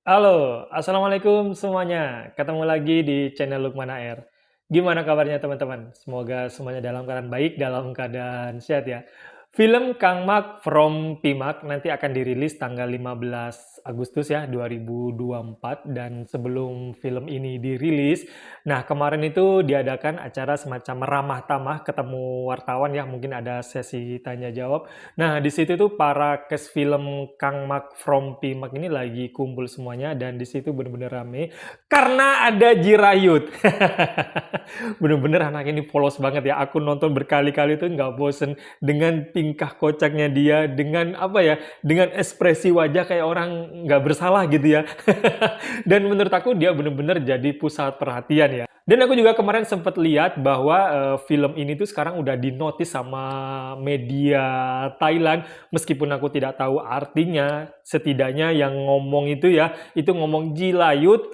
Halo, assalamualaikum semuanya. Ketemu lagi di channel Lukman AR. Gimana kabarnya teman-teman? Semoga semuanya dalam keadaan baik, dalam keadaan sehat ya. Film Kang Mak from Pimak nanti akan dirilis tanggal 15 Agustus ya 2024, dan sebelum film ini dirilis, nah kemarin itu diadakan acara semacam ramah tamah ketemu wartawan ya, mungkin ada sesi tanya jawab. Nah, di situ tuh para cast film Kang Mak from Pimak ini lagi kumpul semuanya, dan di situ bener-bener rame karena ada Jirayut. Bener-bener anak ini polos banget ya. Aku nonton berkali-kali tuh nggak bosen dengan tingkah kocaknya dia, dengan apa ya, dengan ekspresi wajah kayak orang nggak bersalah gitu ya. Dan menurut aku dia bener-bener jadi pusat perhatian ya. Dan aku juga kemarin sempat lihat bahwa film ini tuh sekarang udah dinotis sama media Thailand, meskipun aku tidak tahu artinya, setidaknya yang ngomong itu ya, itu ngomong Jilayut,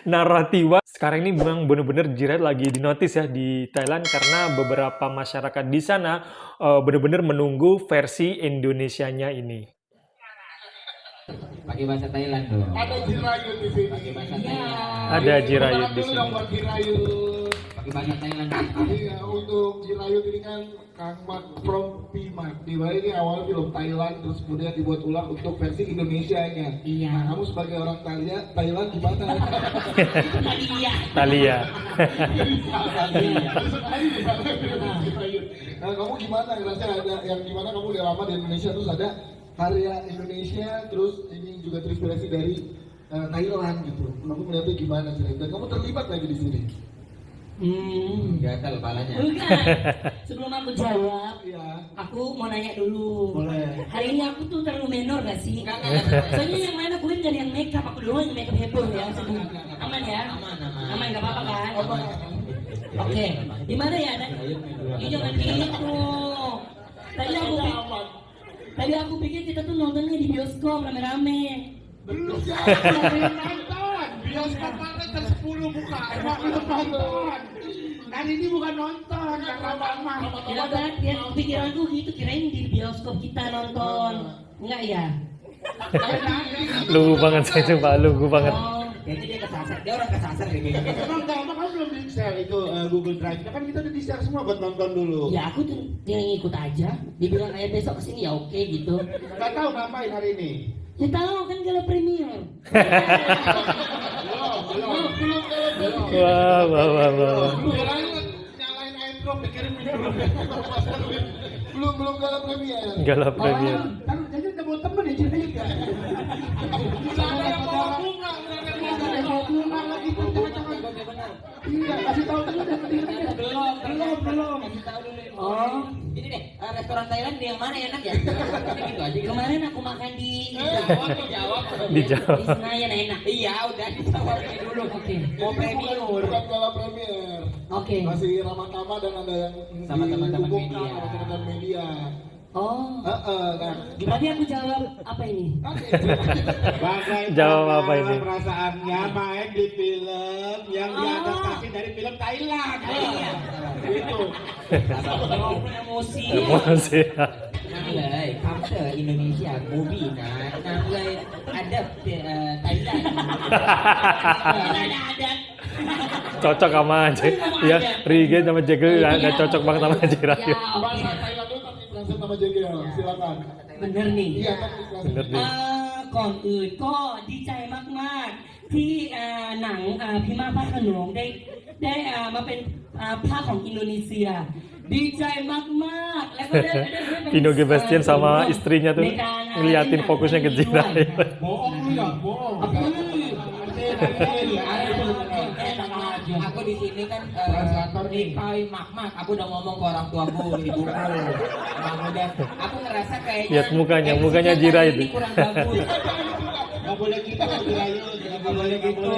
Naratiwa. Sekarang ini memang bener-bener Jirayut lagi dinotis ya di Thailand, karena beberapa masyarakat di sana bener-bener menunggu versi Indonesianya ini. Pakai bahasa Thailand dong. Ada Jirayut di sini. Pakai bahasa Iya. Thailand. Ada Jirayut di Dulu sini. dong buat Jirayut. Pakai bahasa Thailand. Iya, untuk Jirayut ini kan Kang Mak from Pimak. Di mana ini awal film Thailand, terus kemudian dibuat ulang untuk versi Indonesianya. Iya. Nah, kamu sebagai orang Thailand gimana? Iya. Thalia. Nah, kamu gimana? Ngerasa ada yang gimana, kamu udah lama di Indonesia, terus ada karya Indonesia, terus ini juga terinspirasi dari Thailand gitu. Kamu melihatnya gimana sih? Dan kamu terlibat lagi di sini. Gatal kepalanya. Bukan. Sebelum aku jawab, Iya. aku mau nanya dulu. Boleh. Hari ini aku tuh terlalu menor gak sih? Enggak. Soalnya yang lain aku jadi yang makeup, aku doang yang makeup heboh ya. Aman ya? Aman. Aman, gak apa-apa kan? Apa? Oke. Di mana ya? Ini jangan gitu. Tadi aku pikir kita tuh nontonnya di bioskop rame-rame. Belum nonton. Bioskop mana jam 10 buka. Emang belum nonton. Dan ini bukan nonton, yang lama-lama. Ya kan? Ya, pikiranku gitu, kirain di bioskop kita nonton. Enggak ya? Lugu banget saya coba, lugu banget. Oh. Jadi dia kesasar. Dia orang kesasar kayak gini. Emang kamu belum di-share itu Google Drive. Kan kita udah di-share semua buat nonton dulu. Ya aku tuh yang ikut aja. Dibilang ayo besok kesini ya oke gitu. Gak tahu ngapain hari ini. Ya tahu kan gala premier. Belum. Wah, wah, wah, wah. Nyalain iDrop dikirim belum gala premier. Gala premier. Kan jadi udah bawa temen ya jadi ya. Udah ada yang bawa bunga, lagi tuh jangan-jangan. Iya, kasih tahu dulu deh. Belum. Oh, Ini deh, restoran Thailand yang mana enak ya? Gitu aja. kemarin aku makan di Jawab. Dijawab. di Senayan enak. Iya, udah dijawab dulu. Oke. Mau premier. Bukan gala premier. Oke. Masih ramah-tamah dan ada yang Sama teman-teman dihubungkan media. sama teman-teman media. Oh, Nah, berarti aku jawab apa ini? Bagaimana Jawab apa ini? perasaannya main di film yang diadaptasi dari film Thailand? Iya. Itu. Emosi. Emosi. Nang Lei, come to Indonesia movie nah. Nang Lei ada Thailand. Ada. Cocok sama aja. Ya, Rige sama Jegel nggak cocok banget sama Jirayut. Ya, oke. Bahasa Thailand itu tapi translate sama JGL. Silakan. Bener nih. Iya, tapi translate. Bener nih.ก่อนอื่นก็ดีใจมากๆที่หนังพิมาพระโขนงได้มาเป็นภาคของอินโดนีเซีย ดีใจมากๆแล้วก็ได้เป็น Vino Gebastian sama istrinya tuh ในการ ngeliatin fokusnya ke Jirayut. Bohong lu ya, bohong. Aku di sini kan Translator nih. Kai mak. Aku udah ngomong ke orang tuaku di buku. Udah, aku ngerasa kayaknya Lihat mukanya Jirayut. ini kurang bagus. Gak boleh gitu, Jirayut. Gak boleh gitu.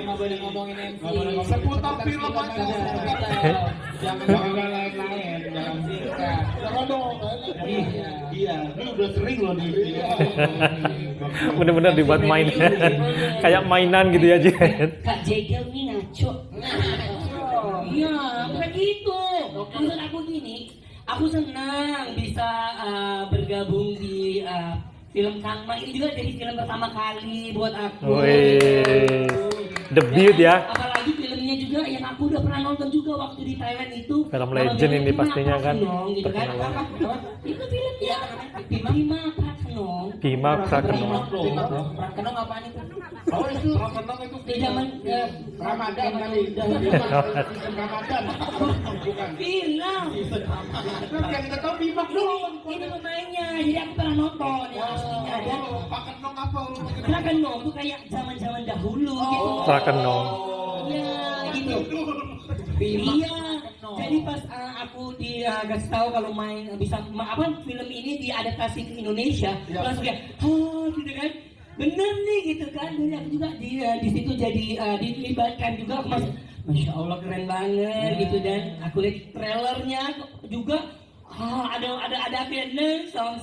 Gak boleh ngomongin MC. Seputar film aja. Jangan ngomongin lain-lain. Jangan singkat. Jangan dong. Iya, lu udah sering loh di Bener-bener dibuat main. Kayak mainan gitu ya Jirayut. Kak Jegel nih ngaco. Iya, bukan gitu. Maksud aku gini, aku senang bisa bergabung di film Kang Mak ini juga jadi film pertama kali buat aku. Wih, debut ya. Apalagi filmnya juga yang aku udah pernah nonton juga waktu di Thailand itu. Film Nama legend filmnya ini Pima pastinya kan. Prakenong, gitu kan. Terkenal. Itu film ya Pima Prakenong. Pima Prakenong. Prakenong apaan itu? Oh itu Ramadan itu Di zaman Ramadan kali. Ramadan. Bukan. film. Kan yang kita tahu bimak doang. Ini pemainnya, jadi aku pernah nonton yang aslinya dan Paket dong apa? Prakenong tuh kayak zaman-zaman dahulu gitu. Prakenong. Iya, gitu. Iya. Jadi pas aku kasih tahu kalau main bisa apa film ini diadaptasi ke Indonesia, langsung kayak, gitu kan. Bener nih gitu kan. Jadi aku juga di situ jadi dilibatkan juga. Masya Allah keren banget gitu dan aku lihat trailernya juga. Ada akhirnya song.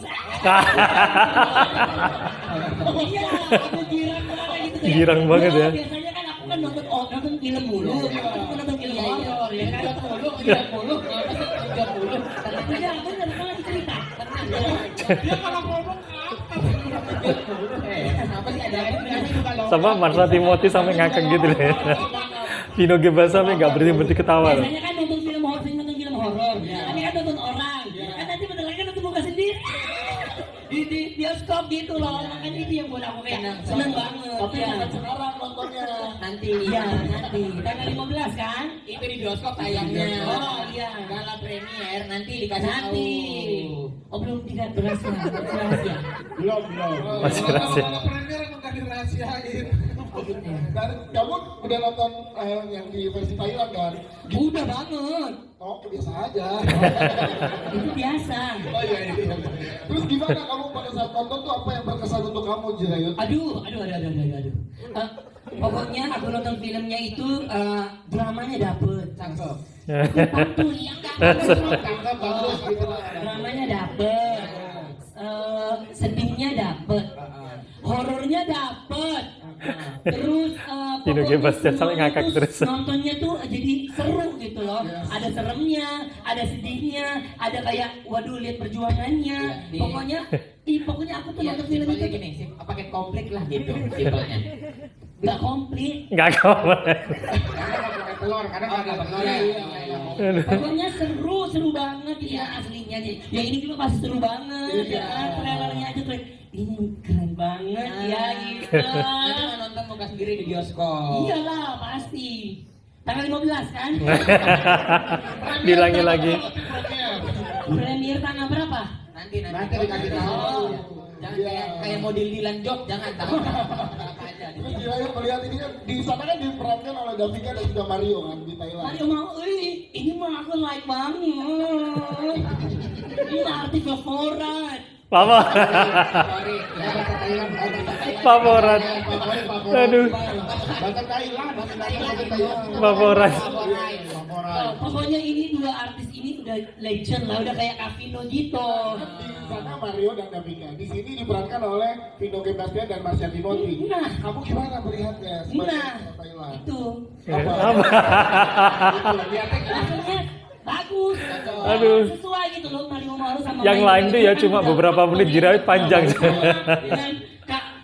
Iya, aku girang banget gitu kayak. Girang banget ya. Biasanya kan aku kan nonton film mulu. Aku nonton film horor ya kan. Bener kan lagi cerita. Dia kalau ngomong Apa sih ada apa? Sama Marsha Timothy sampai ngakak gitu deh. Vino Gebas sampai nggak berhenti ketawa. Biasanya kan nonton film horor. Tapi kan nonton orang. Kan nanti bentar lagi kan nonton muka sendiri. Di bioskop gitu loh. Makanya itu yang buat aku kayak seneng banget. tapi Ya. bukan sekarang nontonnya. Nanti Iya, nanti. Tanggal 15 kan? itu di bioskop tayangnya. Oh, iya. Gala premier nanti dikasih Nanti. tahu. Oh, belum tidak berasa. Rahasia. Belum. Masih rahasia. Kalau premier emang gak dirahasiain. Dan kamu udah nonton yang di versi Thailand kan? Udah banget. Oh, biasa aja. Itu biasa. Oh iya. Terus gimana kamu pada saat nonton tuh apa yang berkesan untuk kamu, Jirayut? Aduh. Pokoknya aku nonton filmnya itu dramanya dapet. Cakep. Pantun yang Tangkap bagus gitu lah. dramanya dapet. Sedihnya dapet. Horornya dapet. Terus Vino Gebas pokoknya sampai semuanya ngakak tuh terus. nontonnya tuh jadi seru gitu loh. Ada seremnya, ada sedihnya, ada kayak waduh lihat perjuangannya. Pokoknya aku tuh nonton film itu gini, pakai komplit lah gitu simpelnya. nggak komplit. Nggak kau. Pakai telur, kadang ada telur. Iya. Pokoknya seru banget ya aslinya. Ya ini juga pasti seru banget ya. Trailernya aja tuh ini keren banget ya gitu. Nanti mau nonton muka sendiri di bioskop. Iyalah pasti. Tanggal 15 kan? Dilangi lagi. Premier tanggal berapa? Nanti dikasih tahu. Jangan kayak model Dilan Jok, jangan tahu. Apa aja. Terus Jirayut melihat ini kan di sana kan diperankan oleh Davika dan juga Mario kan di Thailand. Mario mau, ini mah aku like banget. Ini artis favorit. Papa. Sorry, ya. Favorit. Aduh. Bahasa Thailand. Favorit. Pokoknya ini dua artis ini udah legend lah, udah kayak Kavino gitu. Di sana Mario dan Davika. Di sini diperankan oleh Vino Gebastian dan Marsha Timothy. Nah. Kamu gimana melihatnya sebagai Nah, Thailand? itu Apa? maksudnya bagus. Aduh. Sesuai gitu loh Mario Mauro sama Yang Mario lain tuh ya kan cuma udah beberapa menit, Jirayut panjang. Dan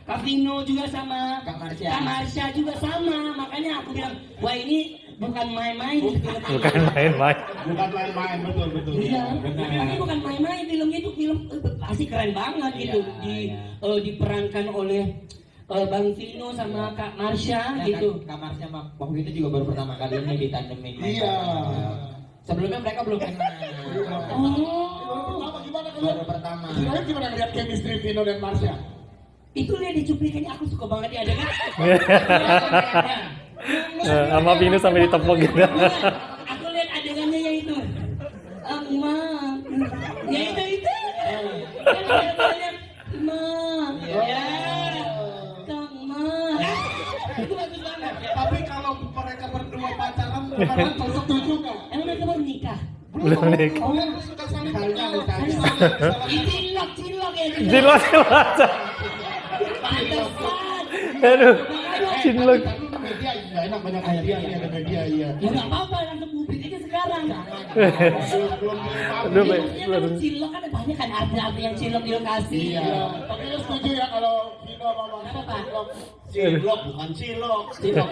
Kak Vino juga sama Kak Marsha. Kak Marsha juga sama. Makanya aku bilang, wah ini bukan main-main film ini. Bukan main-main. Bukan main-main, betul. Iya, ini bukan main-main filmnya itu film pasti keren banget gitu. Diperankan oleh Bang Vino sama Kak Marsha gitu. Kak Marsha sama Bang Vino juga baru pertama kali ini ditandemin. Iya. Sebelumnya mereka belum kenal. Oh, Gimana Baru kalian? pertama. Jirayut gimana ngeliat chemistry Vino dan Marsha? itu lihat di cuplikannya aku suka banget ya adegan. Sama Vino sampai ditepok gitu. Aku lihat adegannya ya itu. Emak. Ya itu. Kan adegannya, Emak. Ya. Kang Emak. Itu bagus banget. Tapi kalau mereka berdua pacaran, kalian setuju nggak? Emang mereka baru nikah? Belum nih. Oh, aku suka saling tahu. Cilok ya. Jelas baca. Pantesan. Aduh. Cinlok. Media iya. nggak enak banyak media nih, ada media iya. Ya nggak apa-apa, langsung publik aja sekarang. Belum Aduh, belum. Maksudnya kan cilok kan banyak kan artis-artis yang cilok di lokasi. Iya. Tapi lu setuju ya kalau Vino sama Bang Apa? Cilok bukan cilok. Cilok.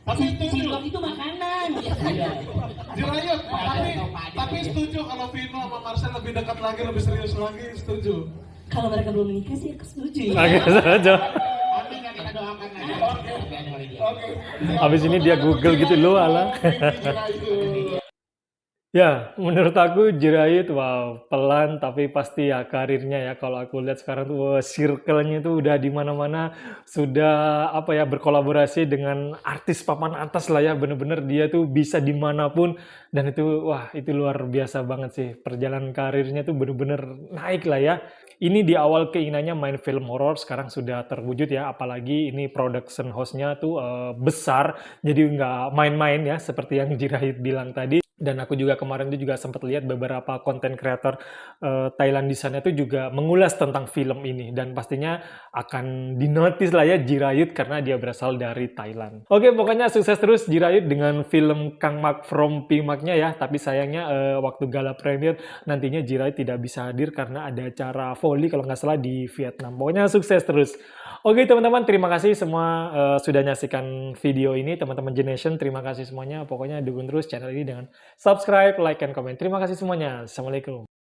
Tapi setuju. Cilok itu makanan. Iya. Jirayut, tapi setuju kalau Vino sama Marcel lebih dekat lagi, lebih serius lagi, setuju. Kalau mereka belum menikah sih aku setuju ya. Oke, saja. Amin yang kita doakan aja. Oke. Habis ini dia Google gitu loh, ala. Ya, menurut aku Jirayut, wow, pelan tapi pasti ya karirnya ya. Kalau aku lihat sekarang tuh, wah, circle-nya tuh udah di mana-mana, sudah apa ya berkolaborasi dengan artis papan atas lah ya. Bener-bener dia tuh bisa dimanapun dan itu, wah, itu luar biasa banget sih. Perjalanan karirnya tuh bener-bener naik lah ya. Ini di awal keinginannya main film horor, sekarang sudah terwujud ya. Apalagi ini production house-nya tuh besar, jadi nggak main-main ya, seperti yang Jirayut bilang tadi. Dan aku juga kemarin itu juga sempat lihat beberapa konten kreator Thailand di sana itu juga mengulas tentang film ini dan pastinya akan dinotis lah ya Jirayut karena dia berasal dari Thailand. Oke, pokoknya sukses terus Jirayut dengan film Kang Mak from Pimaknya ya. Tapi sayangnya waktu gala premier nantinya Jirayut tidak bisa hadir karena ada acara volley kalau nggak salah di Vietnam. Pokoknya sukses terus. Oke teman-teman, terima kasih semua sudah nyaksikan video ini. Teman-teman Generation, terima kasih semuanya. Pokoknya dukung terus channel ini dengan subscribe, like, and comment. Terima kasih semuanya. Assalamualaikum.